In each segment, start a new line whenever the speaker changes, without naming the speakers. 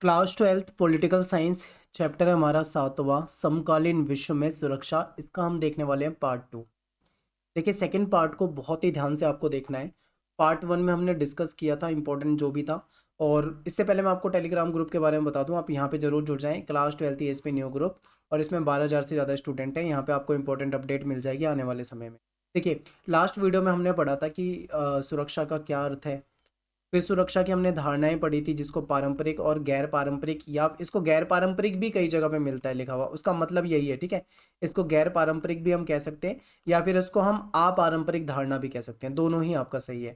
Class 12th political science chapter है हमारा 7वां समकालीन विश्व में सुरक्षा। इसका हम देखने वाले हैं पार्ट 2। देखिए सेकंड पार्ट को बहुत ही ध्यान से आपको देखना है। पार्ट 1 में हमने डिस्कस किया था इंपॉर्टेंट जो भी था। और इससे पहले मैं आपको टेलीग्राम ग्रुप के बारे में बता दूं, आप यहाँ पे जरूर जुड़ जाएं। Class 12th ESP new group, और इसमें 12,000 से ज़्यादा स्टूडेंट हैं। यहाँ पे आपको इंपॉर्टेंट अपडेट मिल जाएगी आने वाले समय में। देखिए लास्ट वीडियो में हमने पढ़ा था कि सुरक्षा का क्या अर्थ है। फिर सुरक्षा की हमने धारणाएं पढ़ी थी, जिसको पारंपरिक और गैर पारंपरिक, या इसको गैर पारंपरिक भी कई जगह पे मिलता है लिखा हुआ, उसका मतलब यही है, ठीक है। इसको गैर पारंपरिक भी हम कह सकते हैं, या फिर इसको हम अपारंपरिक धारणा भी कह सकते हैं, दोनों ही आपका सही है।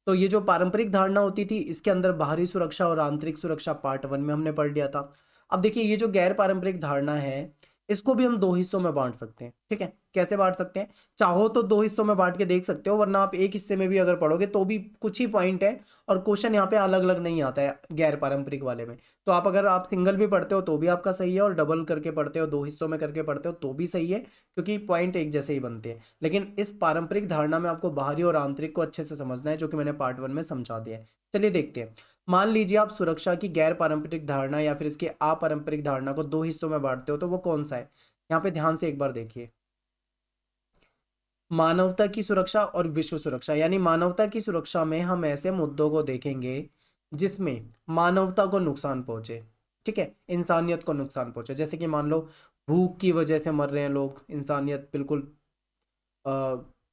तो ये जो पारंपरिक धारणा होती थी, इसके अंदर बाहरी सुरक्षा और आंतरिक सुरक्षा पार्ट 1 में हमने पढ़ लिया था। अब देखिए ये जो गैर पारंपरिक धारणा है, इसको भी हम दो हिस्सों में बांट सकते हैं, ठीक है। कैसे बांट सकते हैं? चाहो तो दो हिस्सों में बांट के देख सकते हो, वरना आप एक हिस्से में भी अगर पढ़ोगे तो भी कुछ ही पॉइंट है, और क्वेश्चन यहाँ पे अलग अलग नहीं आता है गैर पारंपरिक वाले में। तो आप अगर आप सिंगल भी पढ़ते हो तो भी आपका सही है, और डबल करके पढ़ते हो, दो हिस्सों में करके पढ़ते हो तो भी सही है, क्योंकि पॉइंट एक जैसे ही बनते हैं। लेकिन इस पारंपरिक धारणा में आपको बाहरी और आंतरिक को अच्छे से समझना है, जो कि मैंने पार्ट 1 में समझा दिया है। चलिए देखते हैं। मान लीजिए आप सुरक्षा की गैर पारंपरिक धारणा या फिर इसकी अपारंपरिक धारणा को दो हिस्सों में बांटते हो, तो वो कौन सा है? यहाँ पे ध्यान से एक बार देखिए। मानवता की सुरक्षा और विश्व सुरक्षा, यानी मानवता की सुरक्षा में हम ऐसे मुद्दों को देखेंगे जिसमें मानवता को नुकसान पहुंचे, ठीक है, इंसानियत को नुकसान पहुंचे। जैसे कि मान लो भूख की वजह से मर रहे हैं लोग, इंसानियत बिल्कुल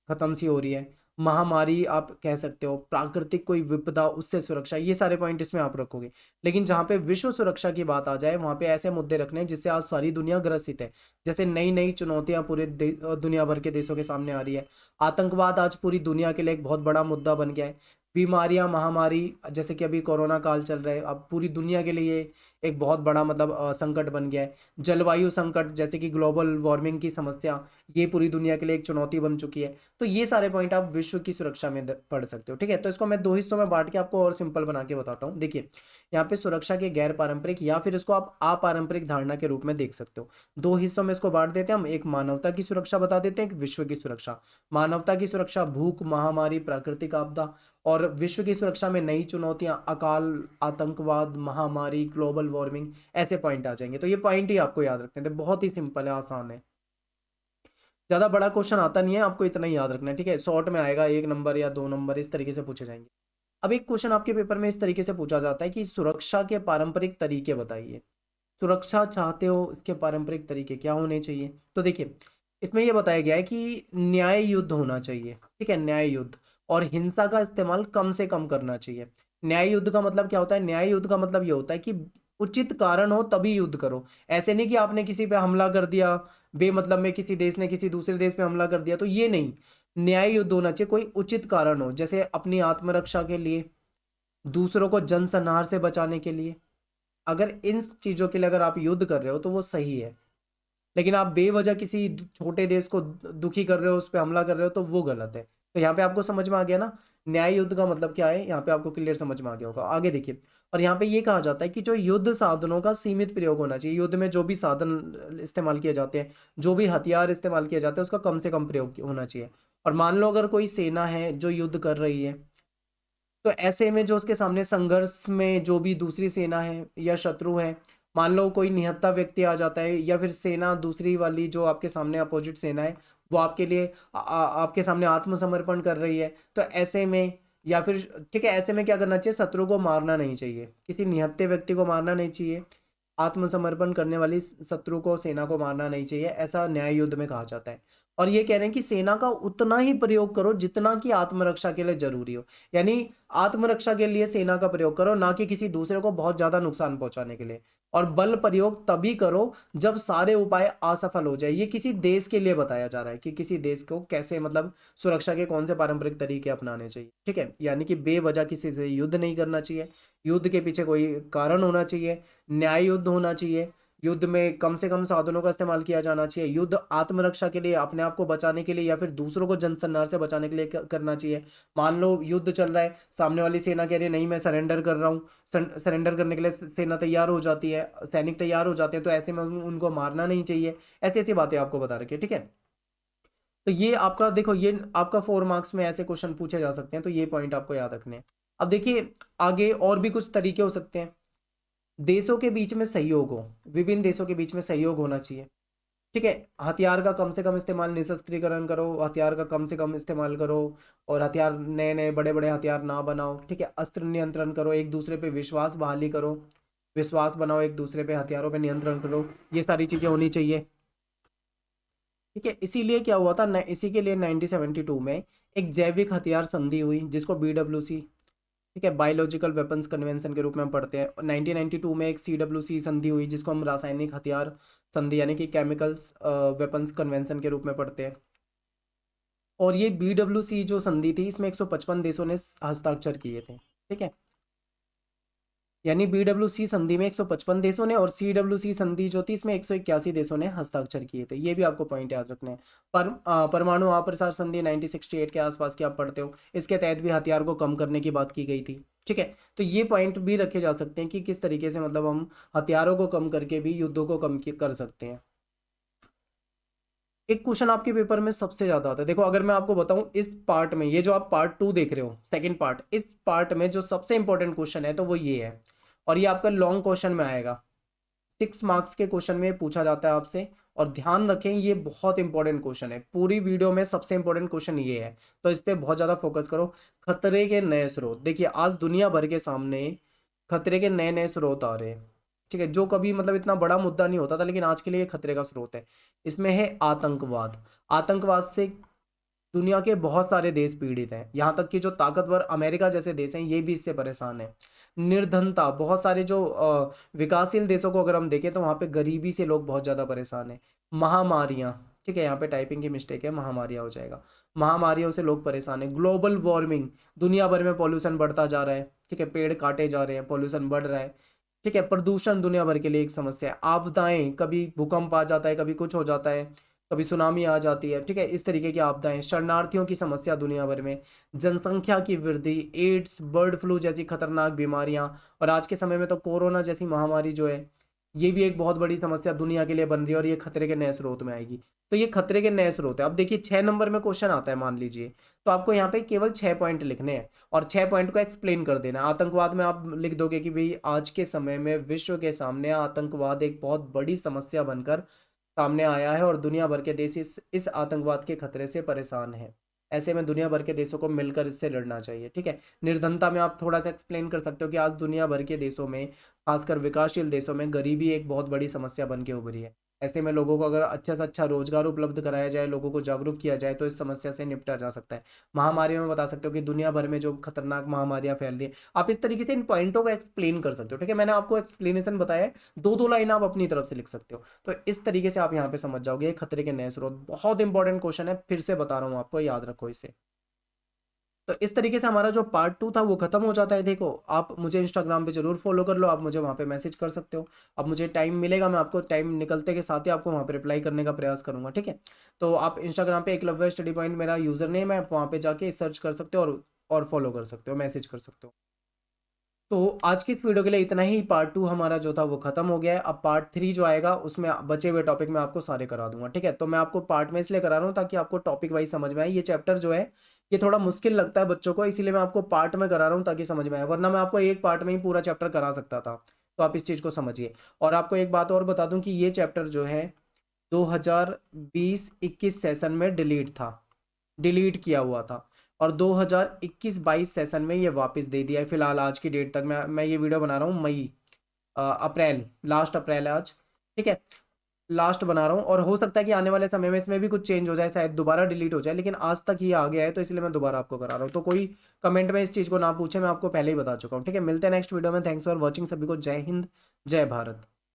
खत्म सी हो रही है। महामारी आप कह सकते हो, प्राकृतिक कोई विपदा, उससे सुरक्षा, ये सारे पॉइंट इसमें आप रखोगे। लेकिन जहां पे विश्व सुरक्षा की बात आ जाए, वहां पे ऐसे मुद्दे रखने हैं जिससे आज सारी दुनिया ग्रसित है। जैसे नई नई चुनौतियां पूरे दुनिया भर के देशों के सामने आ रही है। आतंकवाद आज पूरी दुनिया के लिए एक बहुत बड़ा मुद्दा बन गया है। बीमारियां, महामारी, जैसे कि अभी कोरोना काल चल रहा है, अब पूरी दुनिया के लिए एक बहुत बड़ा मतलब संकट बन गया है। जलवायु संकट, जैसे कि ग्लोबल वार्मिंग की समस्या, ये पूरी दुनिया के लिए एक चुनौती बन चुकी है। तो ये सारे पॉइंट आप विश्व की सुरक्षा में पढ़ सकते हो, ठीक है। तो इसको मैं दो हिस्सों में बांट के आपको और सिंपल बना के बताता हूँ। देखिए यहाँ पे सुरक्षा के गैर पारंपरिक या फिर इसको आप अपारंपरिक धारणा के रूप में देख सकते हो। दो हिस्सों में इसको बांट देते हैं हम। एक मानवता की सुरक्षा बता देते हैं, एक विश्व की सुरक्षा। मानवता की सुरक्षा भूख, महामारी, प्राकृतिक आपदा, और विश्व की सुरक्षा में नई चुनौतियां, अकाल, आतंकवाद, महामारी, ग्लोबल वार्मिंग, ऐसे पॉइंट आ जाएंगे। तो ये पॉइंट ही आपको याद रखने थे, बहुत ही सिंपल है, आसान है, ज्यादा बड़ा क्वेश्चन आता नहीं है, आपको इतना ही याद रखना है, ठीक है। शॉर्ट में आएगा, एक नंबर या दो नंबर इस तरीके से पूछे जाएंगे। अब एक क्वेश्चन आपके पेपर में इस तरीके से पूछा जाता है कि सुरक्षा के पारंपरिक तरीके बताइए। सुरक्षा चाहते हो, इसके पारंपरिक तरीके क्या होने चाहिए? तो देखिए इसमें यह बताया गया है कि न्याय युद्ध होना चाहिए, ठीक है, न्याय युद्ध, और हिंसा का इस्तेमाल कम से कम करना चाहिए। न्याय युद्ध का मतलब क्या होता है? न्याय युद्ध का मतलब ये होता है कि उचित कारण हो तभी युद्ध करो। ऐसे नहीं कि आपने किसी पे हमला कर दिया बेमतलब में, किसी देश ने किसी दूसरे देश पे हमला कर दिया, तो ये नहीं। न्याय युद्ध होना चाहिए, कोई उचित कारण हो, जैसे अपनी आत्मरक्षा के लिए, दूसरों को जनसंहार से बचाने के लिए। अगर इन चीजों के लिए अगर आप युद्ध कर रहे हो तो वो सही है। लेकिन आप बेवजह किसी छोटे देश को दुखी कर रहे हो, उस पर हमला कर रहे हो, तो वो गलत है। तो यहाँ पे आपको समझ में आ गया ना न्याय युद्ध का मतलब क्या है? यहाँ पे आपको क्लियर समझ में आ गया होगा। आगे देखिए, और यहाँ पे ये कहा जाता है कि जो युद्ध साधनों का सीमित प्रयोग होना चाहिए। युद्ध में जो भी साधन इस्तेमाल किए जाते हैं, जो भी हथियार इस्तेमाल किए जाते हैं, उसका कम से कम प्रयोग होना चाहिए। और मान लो अगर कोई सेना है जो युद्ध कर रही है, तो ऐसे में जो उसके सामने संघर्ष में जो भी दूसरी सेना है या शत्रु है, मान लो कोई निहत्था व्यक्ति आ जाता है, या फिर सेना दूसरी वाली जो आपके सामने अपोजिट सेना है, वो आपके लिए आपके सामने आत्मसमर्पण कर रही है, तो ऐसे में, या फिर ठीक है, ऐसे में क्या करना चाहिए? शत्रु को मारना नहीं चाहिए, किसी निहत्थे व्यक्ति को मारना नहीं चाहिए, आत्मसमर्पण करने वाली शत्रु को, सेना को मारना नहीं चाहिए, ऐसा न्याय युद्ध में कहा जाता है। और ये कह रहे हैं कि सेना का उतना ही प्रयोग करो जितना कि आत्मरक्षा के लिए जरूरी हो। यानी आत्मरक्षा के लिए सेना का प्रयोग करो, ना कि किसी दूसरे को बहुत ज्यादा नुकसान पहुंचाने के लिए। और बल प्रयोग तभी करो जब सारे उपाय असफल हो जाए। ये किसी देश के लिए बताया जा रहा है कि किसी देश को कैसे मतलब सुरक्षा के कौन से पारंपरिक तरीके अपनाने चाहिए, ठीक है। यानी कि बेवजह किसी से युद्ध नहीं करना चाहिए, युद्ध के पीछे कोई कारण होना चाहिए, न्याय युद्ध होना चाहिए, युद्ध में कम से कम साधनों का इस्तेमाल किया जाना चाहिए, युद्ध आत्मरक्षा के लिए, अपने आप को बचाने के लिए, या फिर दूसरों को जनसंहार से बचाने के लिए करना चाहिए। मान लो युद्ध चल रहा है, सामने वाली सेना कह रही है नहीं मैं सरेंडर कर रहा हूँ, सरेंडर करने के लिए सेना तैयार हो जाती है, सैनिक तैयार हो जाते हैं, तो ऐसे में उनको मारना नहीं चाहिए। ऐसी ऐसी बातें आपको बता रखी है, ठीक है। तो ये आपका देखो, ये आपका 4 मार्क्स में ऐसे क्वेश्चन पूछे जा सकते हैं, तो ये पॉइंट आपको याद रखने हैं। अब देखिए आगे और भी कुछ तरीके हो सकते हैं। देशों के बीच में सहयोग हो, विभिन्न देशों के बीच में सहयोग होना चाहिए, ठीक है। हथियार का कम से कम इस्तेमाल, निशस्त्रीकरण करो, हथियार का कम से कम इस्तेमाल करो, और हथियार नए नए बड़े बड़े हथियार ना बनाओ, ठीक है। अस्त्र नियंत्रण करो, एक दूसरे पे विश्वास बहाली करो, विश्वास बनाओ एक दूसरे पे, हथियारों पे नियंत्रण करो, ये सारी चीजें होनी चाहिए, ठीक है। इसीलिए क्या हुआ था इसी के लिए 1972 में एक जैविक हथियार संधि हुई, जिसको BWC, ठीक है, बायोलॉजिकल वेपन्स कन्वेंशन के रूप में हम पढ़ते हैं। और 1992 में एक CWC संधि हुई, जिसको हम रासायनिक हथियार संधि यानी कि केमिकल्स वेपन्स कन्वेंशन के रूप में पढ़ते हैं। और ये BWC जो संधि थी, इसमें 155 देशों ने हस्ताक्षर किए थे, ठीक है। यानी BWC संधि में 155 देशों ने, और CWC संधि जो थी इसमें 181 देशों ने हस्ताक्षर किए थे। ये भी आपको पॉइंट याद रखने हैं। परमाणु अप्रसार संधि 1968 के आसपास की आप पढ़ते हो, इसके तहत भी हथियार को कम करने की बात की गई थी, ठीक है। तो ये पॉइंट भी रखे जा सकते हैं कि किस तरीके से मतलब हम हथियारों को कम करके भी युद्धों को कम कर सकते हैं। एक क्वेश्चन आपके पेपर में सबसे ज्यादा आता है, देखो अगर मैं आपको बताऊं इस पार्ट में, ये जो आप पार्ट 2 देख रहे हो, सेकंड पार्ट, इस पार्ट में जो सबसे इंपॉर्टेंट क्वेश्चन है तो वो ये है, और ये आपका लॉन्ग क्वेश्चन में आएगा, 6 मार्क्स के क्वेश्चन में पूछा जाता है आपसे। और ध्यान रखें ये बहुत इंपॉर्टेंट क्वेश्चन है, पूरी वीडियो में सबसे इंपॉर्टेंट क्वेश्चन ये है, तो इस पे बहुत ज्यादा फोकस करो। खतरे के नए स्रोत, देखिए आज दुनिया भर के सामने खतरे के नए नए स्रोत आ रहे हैं, ठीक है, जो कभी मतलब इतना बड़ा मुद्दा नहीं होता था, लेकिन आज के लिए ये खतरे का स्रोत है। इसमें है आतंकवाद, आतंकवाद से दुनिया के बहुत सारे देश पीड़ित हैं, यहाँ तक कि जो ताकतवर अमेरिका जैसे देश हैं ये भी इससे परेशान है। निर्धनता, बहुत सारे जो विकासशील देशों को अगर हम देखें तो वहाँ पे गरीबी से लोग बहुत ज़्यादा परेशान हैं। महामारियाँ, ठीक है, यहाँ पे टाइपिंग की मिस्टेक है, महामारियाँ हो जाएगा। महामारियों से लोग परेशान हैं। ग्लोबल वार्मिंग, दुनिया भर में पॉल्यूशन बढ़ता जा रहा है, ठीक है, पेड़ काटे जा रहे हैं, पॉल्यूशन बढ़ रहा है, ठीक है। प्रदूषण दुनिया भर के लिए एक समस्या है। आपदाएं, कभी भूकंप आ जाता है, कभी कुछ हो जाता है, कभी सुनामी आ जाती है, ठीक है, इस तरीके की आपदाएं। शरणार्थियों की समस्या दुनिया भर में, जनसंख्या की वृद्धि, एड्स, बर्ड फ्लू जैसी खतरनाक बीमारियां, और आज के समय में तो कोरोना जैसी महामारी जो है, ये भी एक बहुत बड़ी समस्या दुनिया के लिए बन रही है, और ये खतरे के नए स्रोत में आएगी। तो ये खतरे के नए स्रोत है। अब देखिए 6 नंबर में क्वेश्चन आता है मान लीजिए, तो आपको यहाँ पे केवल 6 पॉइंट लिखने हैं, और 6 पॉइंट को एक्सप्लेन कर देना है। आतंकवाद में आप लिख दोगे कि भाई आज के समय में विश्व के सामने आतंकवाद एक बहुत बड़ी समस्या बनकर सामने आया है, और दुनिया भर के देश इस आतंकवाद के खतरे से परेशान हैं। ऐसे में दुनिया भर के देशों को मिलकर इससे लड़ना चाहिए, ठीक है। निर्धनता में आप थोड़ा सा एक्सप्लेन कर सकते हो कि आज दुनिया भर के देशों में, खासकर विकासशील देशों में, गरीबी एक बहुत बड़ी समस्या बन के उभरी है। ऐसे में लोगों को अगर अच्छा से अच्छा रोजगार उपलब्ध कराया जाए, लोगों को जागरूक किया जाए, तो इस समस्या से निपटा जा सकता है। महामारियों में बता सकते हो कि दुनिया भर में जो खतरनाक महामारियां फैल रही है, आप इस तरीके से इन पॉइंटों को एक्सप्लेन कर सकते हो, ठीक है। मैंने आपको एक्सप्लेनेशन बताया है, 2-2 लाइन आप अपनी तरफ से लिख सकते हो, तो इस तरीके से आप यहाँ पे समझ जाओगे। खतरे के नए स्रोत बहुत इंपॉर्टेंट क्वेश्चन है, फिर से बता रहा हूँ आपको, याद रखो इसे। तो इस तरीके से हमारा जो पार्ट 2 था वो खत्म हो जाता है। देखो आप मुझे इंस्टाग्राम पे जरूर फॉलो कर लो, आप मुझे वहाँ पे मैसेज कर सकते हो। अब मुझे टाइम मिलेगा, मैं आपको टाइम निकलते के साथ ही आपको वहाँ पे रिप्लाई करने का प्रयास करूंगा, ठीक है। तो आप इंस्टाग्राम पे एकलव्य स्टडी पॉइंट मेरा यूजर नेम है, आप वहाँ पे जाके सर्च कर सकते हो, और फॉलो कर सकते हो, मैसेज कर सकते हो। तो आज की इस वीडियो के लिए इतना ही। पार्ट 2 हमारा जो था वो खत्म हो गया है। अब पार्ट 3 जो आएगा उसमें बचे हुए टॉपिक मैं आपको सारे करा दूंगा, ठीक है। तो मैं आपको पार्ट में इसलिए करा रहा हूँ ताकि आपको टॉपिक वाइज समझ में आए। ये चैप्टर जो है ये थोड़ा मुश्किल लगता है बच्चों को, इसीलिए मैं आपको पार्ट में करा रहा हूँ ताकि समझ में आए, वरना मैं आपको एक पार्ट में ही पूरा चैप्टर करा सकता था। तो आप इस चीज़ को समझिए। और आपको एक बात और बता दूं कि ये चैप्टर जो है 2020-21 सेशन में डिलीट किया हुआ था, और 2021-22 सेशन में ये वापस दे दिया है। फिलहाल आज की डेट तक मैं ये वीडियो बना रहा हूँ मई अप्रैल, लास्ट अप्रैल है आज, ठीक है, लास्ट बना रहा हूँ। और हो सकता है कि आने वाले समय में इसमें भी कुछ चेंज हो जाए, शायद दोबारा डिलीट हो जाए, लेकिन आज तक ये आ गया है तो इसलिए मैं दोबारा आपको करा रहा हूँ। तो कोई कमेंट में इस चीज़ को ना पूछे, मैं आपको पहले ही बता चुका हूँ, ठीक है। मिलते हैं नेक्स्ट वीडियो में। थैंक्स फॉर वॉचिंग, सभी को जय हिंद, जय भारत।